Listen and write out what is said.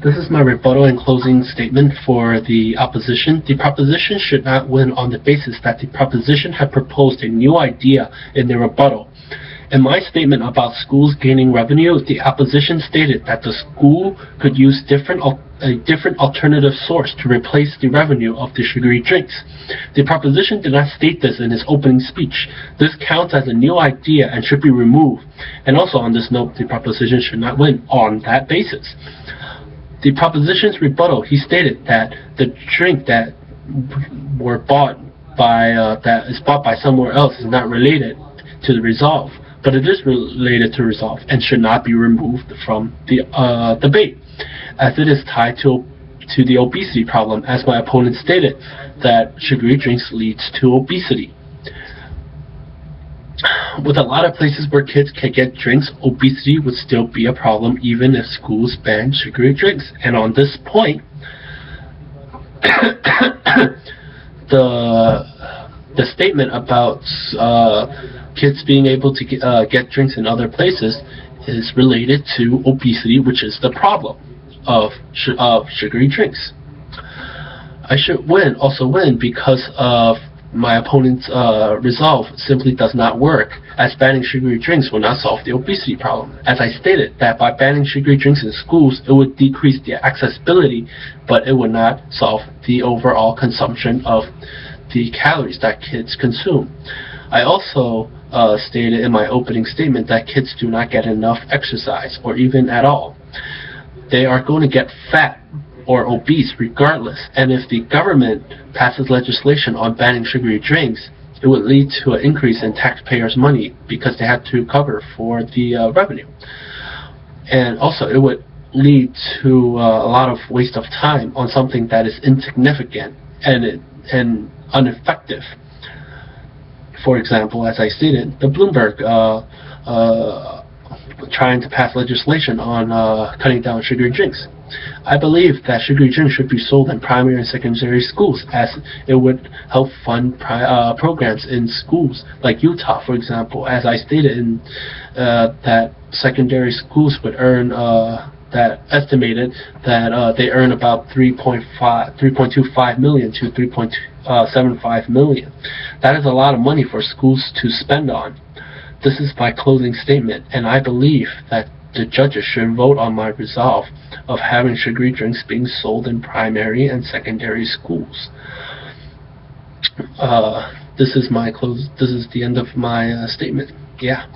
This is my rebuttal and closing statement for the opposition. The proposition should not win on the basis that the proposition had proposed a new idea in the rebuttal. In my statement about schools gaining revenue, the opposition stated that the school could use a different alternative source to replace the revenue of the sugary drinks. The proposition did not state this in its opening speech. This counts as a new idea and should be removed. And also on this note, the proposition should not win on that basis. The proposition's rebuttal, he stated that the drink that is bought by somewhere else is not related to the resolve, but it is related to resolve and should not be removed from the debate, as it is tied to the obesity problem, as my opponent stated that sugary drinks leads to obesity. With a lot of places where kids can get drinks, obesity would still be a problem even if schools ban sugary drinks. And on this point, the statement about kids being able to get drinks in other places is related to obesity, which is the problem of sugary drinks. I should also win because of my opponent's resolve simply does not work, as banning sugary drinks will not solve the obesity problem. As I stated, that by banning sugary drinks in schools, it would decrease the accessibility, but it would not solve the overall consumption of the calories that kids consume. I also stated in my opening statement that kids do not get enough exercise, or even at all. They are going to get fat or obese regardless, and if the government passes legislation on banning sugary drinks, it would lead to an increase in taxpayers' money because they have to cover for the revenue. And also it would lead to a lot of waste of time on something that is insignificant and ineffective. For example, as I stated, the Bloomberg trying to pass legislation on cutting down sugary drinks. I believe that sugary drinks should be sold in primary and secondary schools, as it would help fund programs in schools like Utah, for example. As I stated, in that secondary schools would earn that estimated that they earn about 3.25 million to 3.75 million. That is a lot of money for schools to spend on. This is my closing statement, and I believe that the judges should vote on my resolve of having sugary drinks being sold in primary and secondary schools. This is the end of my statement. Yeah.